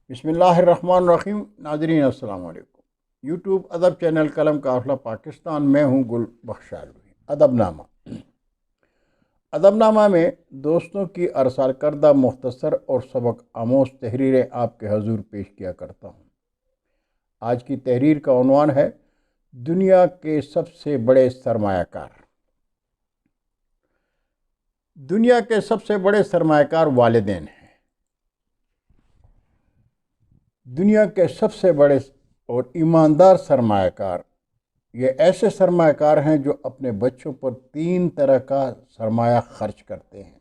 بسم اللہ الرحمن الرحیم۔ ناظرین السلام علیکم۔ یوٹیوب ادب چینل قلم قافلہ پاکستان میں ہوں گل بخشالوی۔ ادب نامہ میں دوستوں کی ارسال کردہ مختصر اور سبق آموز تحریریں آپ کے حضور پیش کیا کرتا ہوں۔ آج کی تحریر کا عنوان ہے دنیا کے سب سے بڑے سرمایہ کار۔ دنیا کے سب سے بڑے سرمایہ کار والدین ہیں۔ دنیا کے سب سے بڑے اور ایماندار سرمایہ کار یہ ایسے سرمایہ کار ہیں جو اپنے بچوں پر 3 طرح کا سرمایہ خرچ کرتے ہیں: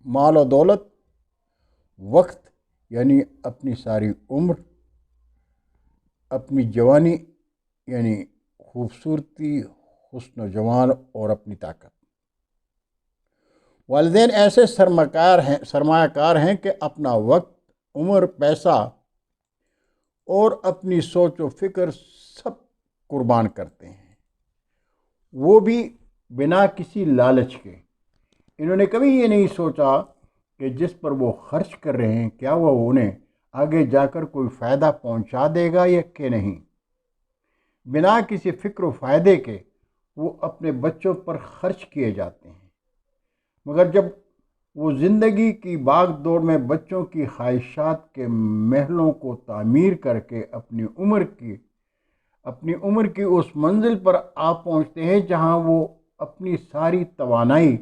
مال و دولت، وقت یعنی اپنی ساری عمر، اپنی جوانی یعنی خوبصورتی، حسن و جمال اور اپنی طاقت۔ والدین ایسے سرمایہ کار ہیں کہ اپنا وقت، عمر، پیسہ اور اپنی سوچ و فکر سب قربان کرتے ہیں، وہ بھی بنا کسی لالچ کے۔ انہوں نے کبھی یہ نہیں سوچا کہ جس پر وہ خرچ کر رہے ہیں کیا وہ انہیں آگے جا کر کوئی فائدہ پہنچا دے گا یا کہ نہیں۔ بنا کسی فکر و فائدے کے وہ اپنے بچوں پر خرچ کیے جاتے ہیں، مگر جب وہ زندگی کی بھاگ دوڑ میں بچوں کی خواہشات کے محلوں کو تعمیر کر کے اپنی عمر کی اس منزل پر آ پہنچتے ہیں جہاں وہ اپنی ساری توانائی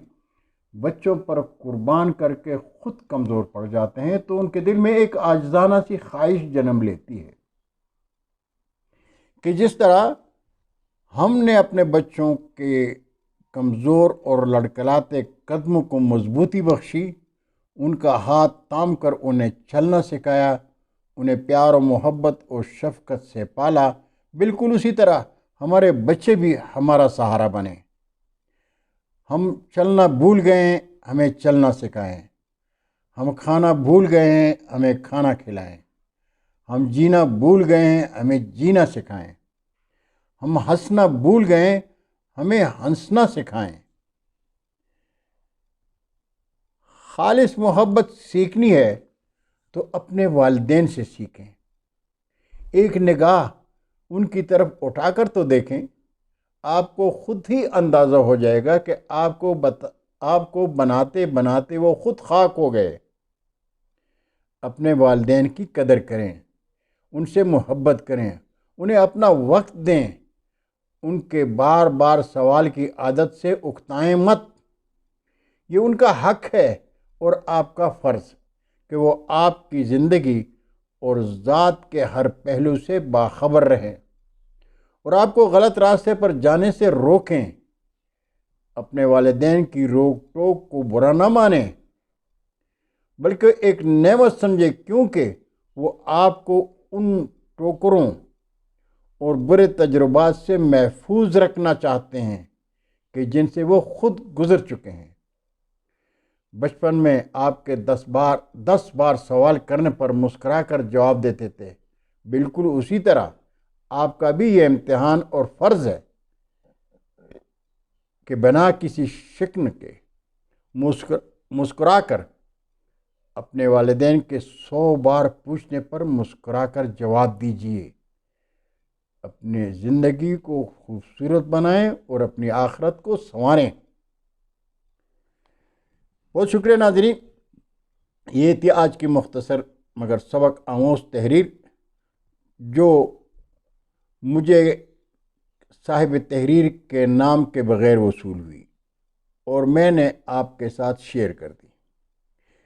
بچوں پر قربان کر کے خود کمزور پڑ جاتے ہیں، تو ان کے دل میں ایک عاجزانہ سی خواہش جنم لیتی ہے کہ جس طرح ہم نے اپنے بچوں کے کمزور اور لڑکھڑاتے قدموں کو مضبوطی بخشی، ان کا ہاتھ تھام کر انہیں چلنا سکھایا، انہیں پیار و محبت اور شفقت سے پالا، بالکل اسی طرح ہمارے بچے بھی ہمارا سہارا بنے۔ ہم چلنا بھول گئے ہیں، ہمیں چلنا سکھائیں۔ ہم کھانا بھول گئے ہیں، ہمیں کھانا کھلائیں۔ ہم جینا بھول گئے ہیں، ہمیں جینا سکھائیں۔ ہم ہنسنا بھول گئے ہیں، ہمیں ہنسنا سکھائیں۔ خالص محبت سیکھنی ہے تو اپنے والدین سے سیکھیں۔ ایک نگاہ ان کی طرف اٹھا کر تو دیکھیں، آپ کو خود ہی اندازہ ہو جائے گا کہ آپ کو بناتے بناتے وہ خود خاک ہو گئے۔ اپنے والدین کی قدر کریں، ان سے محبت کریں، انہیں اپنا وقت دیں، ان کے بار بار سوال کی عادت سے اکتائیں مت۔ یہ ان کا حق ہے اور آپ کا فرض کہ وہ آپ کی زندگی اور ذات کے ہر پہلو سے باخبر رہیں اور آپ کو غلط راستے پر جانے سے روکیں۔ اپنے والدین کی روک ٹوک کو برا نہ مانیں، بلکہ ایک نعمت سمجھیں، کیونکہ وہ آپ کو ان ٹوکروں اور برے تجربات سے محفوظ رکھنا چاہتے ہیں کہ جن سے وہ خود گزر چکے ہیں۔ بچپن میں آپ کے 10 بار سوال کرنے پر مسکرا کر جواب دیتے تھے، بالکل اسی طرح آپ کا بھی یہ امتحان اور فرض ہے کہ بنا کسی شکن کے مسکرا کر اپنے والدین کے 100 بار پوچھنے پر مسکرا کر جواب دیجیے۔ اپنی زندگی کو خوبصورت بنائیں اور اپنی آخرت کو سنواریں۔ بہت شکریہ ناظرین، یہ تھی آج کی مختصر مگر سبق آموز تحریر جو مجھے صاحب تحریر کے نام کے بغیر وصول ہوئی اور میں نے آپ کے ساتھ شیئر کر دی۔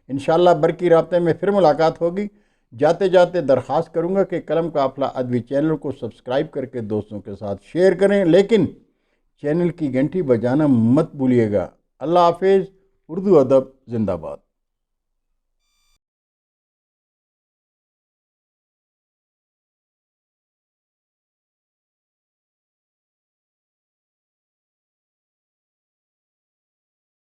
انشاءاللہ برقی رابطے میں پھر ملاقات ہوگی۔ جاتے جاتے درخواست کروں گا کہ قلم قافلہ ادبی چینل کو سبسکرائب کر کے دوستوں کے ساتھ شیئر کریں، لیکن چینل کی گھنٹی بجانا مت بھولیے گا۔ اللہ حافظ۔ اردو ادب زندہ باد۔